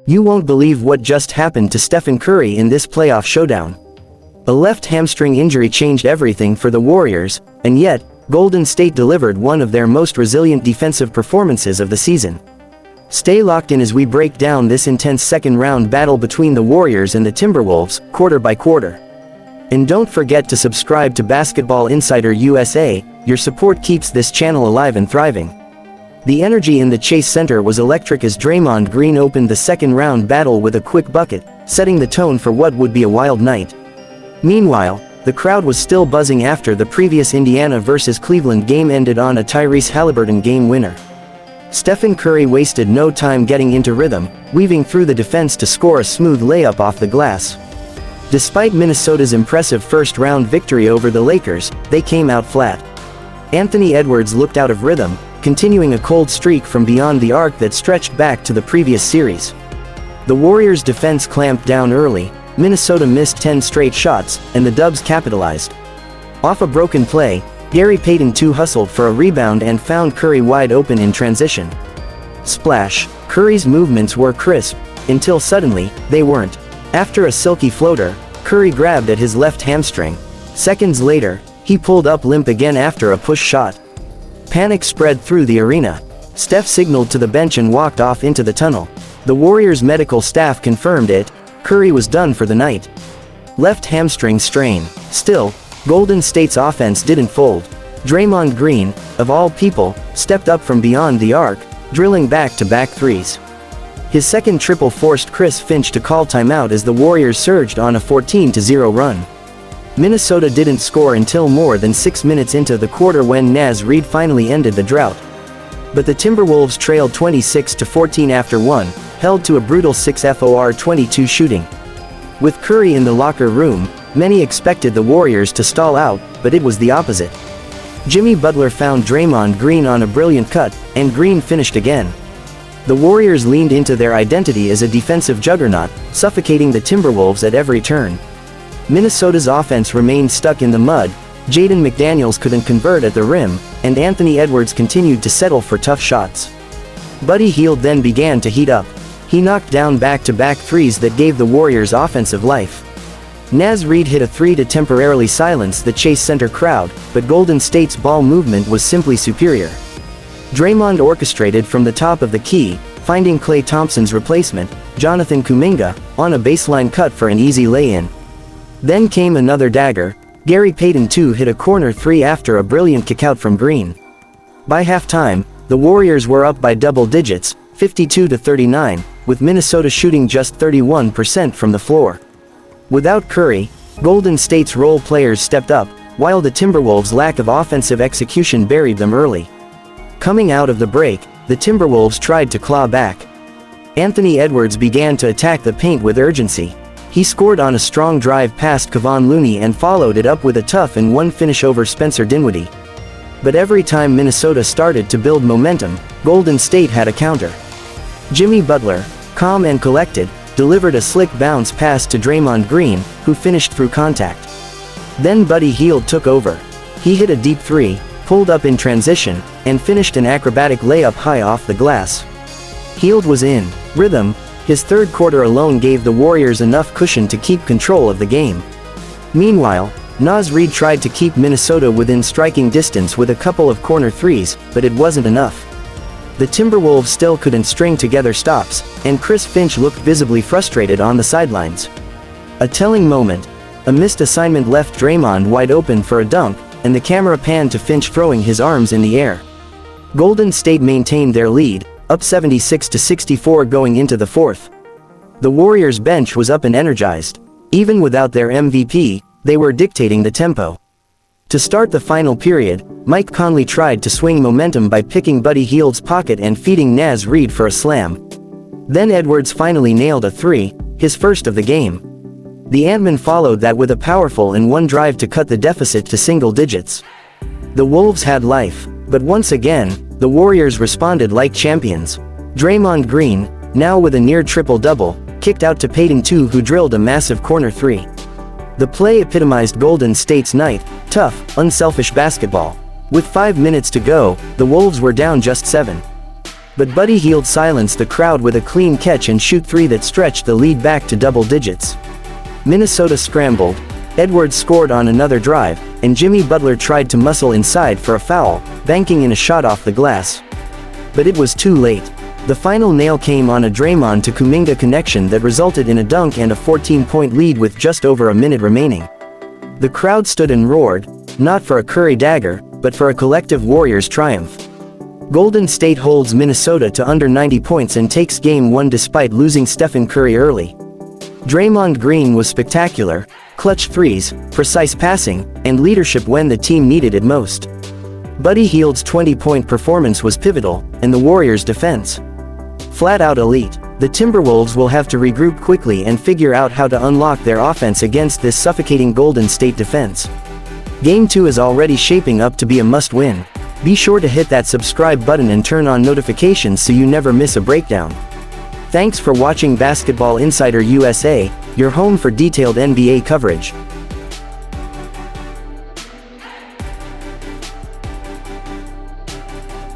You won't believe what just happened to Stephen Curry in this playoff showdown. A left hamstring injury changed everything for the Warriors, and yet, Golden State delivered one of their most resilient defensive performances of the season. Stay locked in as we break down this intense second-round battle between the Warriors and the Timberwolves, quarter by quarter. And don't forget to subscribe to Basketball Insider USA, your support keeps this channel alive and thriving. The energy in the Chase Center was electric as Draymond Green opened the second-round battle with a quick bucket, setting the tone for what would be a wild night. Meanwhile, the crowd was still buzzing after the previous Indiana vs. Cleveland game ended on a Tyrese Haliburton game winner. Stephen Curry wasted no time getting into rhythm, weaving through the defense to score a smooth layup off the glass. Despite Minnesota's impressive first-round victory over the Lakers, they came out flat. Anthony Edwards looked out of rhythm, continuing a cold streak from beyond the arc that stretched back to the previous series. The Warriors' defense clamped down early, Minnesota missed 10 straight shots, and the Dubs capitalized. Off a broken play, Gary Payton II hustled for a rebound and found Curry wide open in transition. Splash! Curry's movements were crisp, until suddenly, they weren't. After a silky floater, Curry grabbed at his left hamstring. Seconds later, he pulled up limp again after a push shot. Panic spread through the arena. Steph signaled to the bench and walked off into the tunnel. The Warriors' medical staff confirmed it. Curry was done for the night. Left hamstring strain. Still, Golden State's offense didn't fold. Draymond Green, of all people, stepped up from beyond the arc, drilling back-to-back threes. His second triple forced Chris Finch to call timeout as the Warriors surged on a 14-0 run. Minnesota didn't score until more than 6 minutes into the quarter when Reid finally ended the drought. But the Timberwolves trailed 26-14 after one, held to a brutal 6-for-22 shooting. With Curry in the locker room, many expected the Warriors to stall out, but it was the opposite. Jimmy Butler found Draymond Green on a brilliant cut, and Green finished again. The Warriors leaned into their identity as a defensive juggernaut, suffocating the Timberwolves at every turn. Minnesota's offense remained stuck in the mud, Jaden McDaniels couldn't convert at the rim, and Anthony Edwards continued to settle for tough shots. Buddy Hield then began to heat up. He knocked down back-to-back threes that gave the Warriors offensive life. Reid hit a three to temporarily silence the Chase Center crowd, but Golden State's ball movement was simply superior. Draymond orchestrated from the top of the key, finding Klay Thompson's replacement, Jonathan Kuminga, on a baseline cut for an easy lay-in. Then came another dagger. Gary Payton II hit a corner three after a brilliant kickout from Green. By halftime, the Warriors were up by double digits, 52-39, with Minnesota shooting just 31% from the floor. Without Curry, Golden State's role players stepped up, while the Timberwolves' lack of offensive execution buried them early. Coming out of the break, the Timberwolves tried to claw back. Anthony Edwards began to attack the paint with urgency. He scored on a strong drive past Kevon Looney and followed it up with a tough-and-one finish over Spencer Dinwiddie. But every time Minnesota started to build momentum, Golden State had a counter. Jimmy Butler, calm and collected, delivered a slick bounce pass to Draymond Green, who finished through contact. Then Buddy Hield took over. He hit a deep three, pulled up in transition, and finished an acrobatic layup high off the glass. Hield was in rhythm. His third quarter alone gave the Warriors enough cushion to keep control of the game. Meanwhile, Reid tried to keep Minnesota within striking distance with a couple of corner threes, but it wasn't enough. The Timberwolves still couldn't string together stops, and Chris Finch looked visibly frustrated on the sidelines. A telling moment. A missed assignment left Draymond wide open for a dunk, and the camera panned to Finch throwing his arms in the air. Golden State maintained their lead, up 76-64 going into the fourth. The Warriors' bench was up and energized. Even without their MVP, they were dictating the tempo. To start the final period, Mike Conley tried to swing momentum by picking Buddy Hield's pocket and feeding Reid for a slam. Then Edwards finally nailed a three, his first of the game. The Ant-Man followed that with a powerful and one drive to cut the deficit to single digits. The Wolves had life, but once again, the Warriors responded like champions. Draymond Green, now with a near triple-double, kicked out to Payton II, who drilled a massive corner three. The play epitomized Golden State's night, tough, unselfish basketball. With 5 minutes to go, the Wolves were down just 7. But Buddy Hield silenced the crowd with a clean catch and shoot three that stretched the lead back to double digits. Minnesota scrambled, Edwards scored on another drive, and Jimmy Butler tried to muscle inside for a foul, banking in a shot off the glass. But it was too late. The final nail came on a Draymond to Kuminga connection that resulted in a dunk and a 14-point lead with just over a minute remaining. The crowd stood and roared, not for a Curry dagger, but for a collective Warriors triumph. Golden State holds Minnesota to under 90 points and takes Game 1 despite losing Stephen Curry early. Draymond Green was spectacular, clutch threes, precise passing, and leadership when the team needed it most. Buddy Hield's 20-point performance was pivotal, and the Warriors' defense. Flat-out elite, the Timberwolves will have to regroup quickly and figure out how to unlock their offense against this suffocating Golden State defense. Game 2 is already shaping up to be a must-win. Be sure to hit that subscribe button and turn on notifications so you never miss a breakdown. Thanks for watching Basketball Insider USA, your home for detailed NBA coverage.